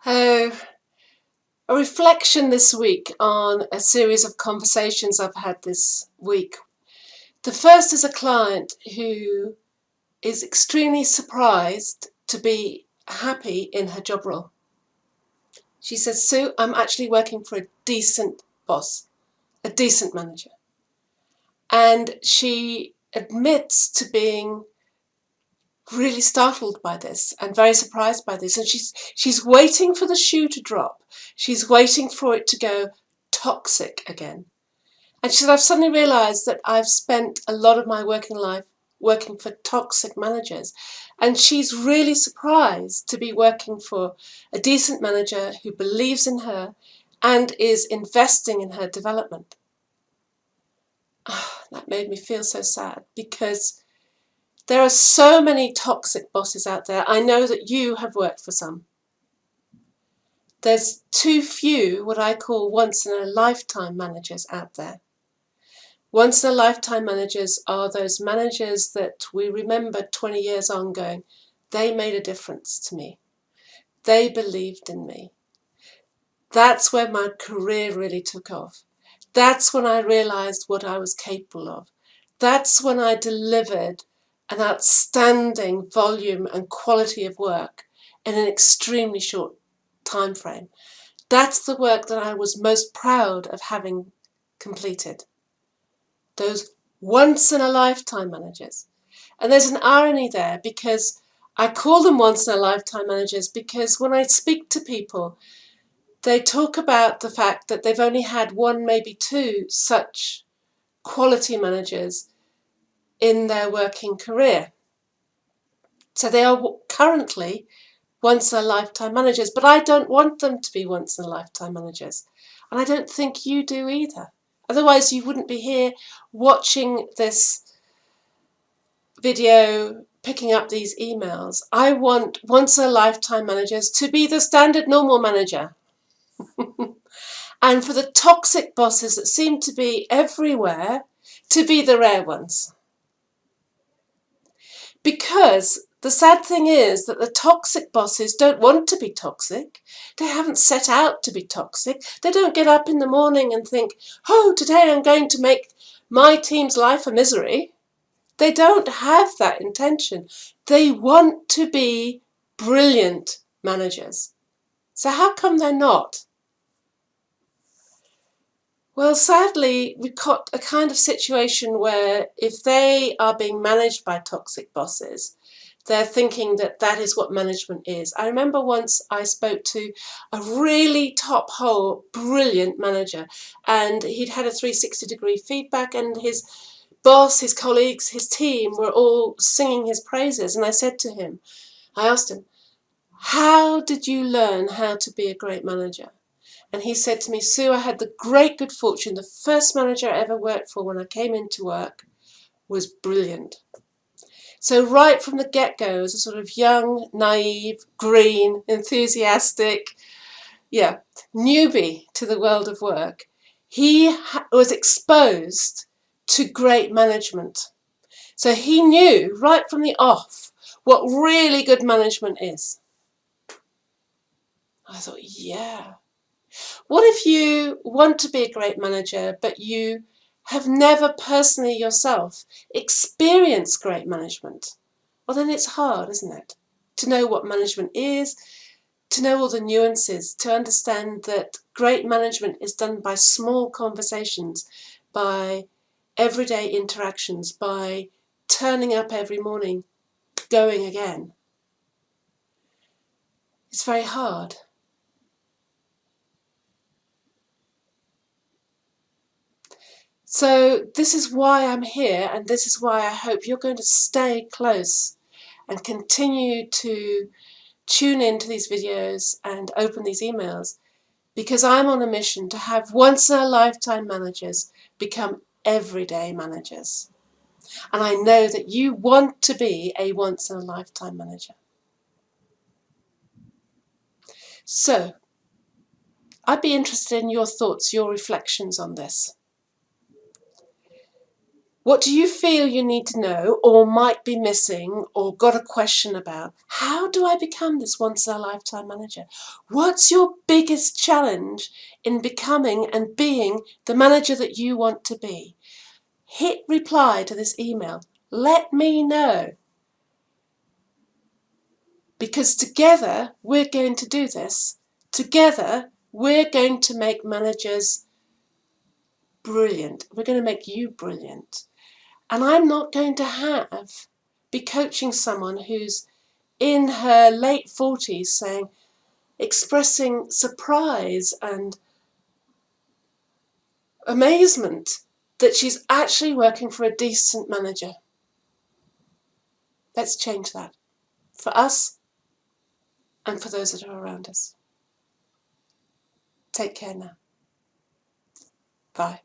Oh, a reflection this week on a series of conversations I've had this week. The first is a client who is extremely surprised to be happy in her job role. She says, Sue, I'm actually working for a decent boss, a decent manager. And she admits to being really startled by this and very surprised by this, and she's waiting for the shoe to drop. She's waiting for it to go toxic again. And she said, I've suddenly realized that I've spent a lot of my working life working for toxic managers, and she's really surprised to be working for a decent manager who believes in her and is investing in her development. That made me feel so sad, because there are so many toxic bosses out there. I know that you have worked for some. There's too few what I call once-in-a-lifetime managers out there. Once-in-a-lifetime managers are those managers that we remember 20 years on going, they made a difference to me. They believed in me. That's where my career really took off. That's when I realized what I was capable of. That's when I delivered an outstanding volume and quality of work in an extremely short time frame. That's the work that I was most proud of having completed. Those once-in-a-lifetime managers. And there's an irony there, because I call them once-in-a-lifetime managers because when I speak to people, they talk about the fact that they've only had one, maybe two such quality managers in their working career. So they are currently once-in-a-lifetime managers, but I don't want them to be once-in-a-lifetime managers. And I don't think you do either. Otherwise you wouldn't be here watching this video, picking up these emails. I want once-in-a-lifetime managers to be the standard normal manager. And for the toxic bosses that seem to be everywhere to be the rare ones. Because the sad thing is that the toxic bosses don't want to be toxic. They haven't set out to be toxic. They don't get up in the morning and think, oh, today I'm going to make my team's life a misery. They don't have that intention. They want to be brilliant managers. So how come they're not? Well, sadly, we've got a kind of situation where if they are being managed by toxic bosses, they're thinking that that is what management is. I remember once I spoke to a really top-hole, brilliant manager, and he'd had a 360-degree feedback, and his boss, his colleagues, his team were all singing his praises. And I asked him, how did you learn how to be a great manager? And he said to me, Sue, I had the great good fortune. The first manager I ever worked for when I came into work was brilliant. So right from the get-go, as a sort of young, naive, green, enthusiastic, newbie to the world of work, he was exposed to great management. So he knew right from the off what really good management is. I thought, yeah. What if you want to be a great manager, but you have never personally yourself experienced great management? Well, then it's hard, isn't it? To know what management is, to know all the nuances, to understand that great management is done by small conversations, by everyday interactions, by turning up every morning, going again. It's very hard. So this is why I'm here, and this is why I hope you're going to stay close and continue to tune into these videos and open these emails, because I'm on a mission to have once-in-a-lifetime managers become everyday managers. And I know that you want to be a once-in-a-lifetime manager. So I'd be interested in your thoughts, your reflections on this. What do you feel you need to know or might be missing or got a question about? How do I become this once-in-a-lifetime manager? What's your biggest challenge in becoming and being the manager that you want to be? Hit reply to this email. Let me know. Because together we're going to do this. Together we're going to make managers brilliant. We're going to make you brilliant. And I'm not going to be coaching someone who's in her late 40s expressing surprise and amazement that she's actually working for a decent manager. Let's change that for us and for those that are around us. Take care now. Bye.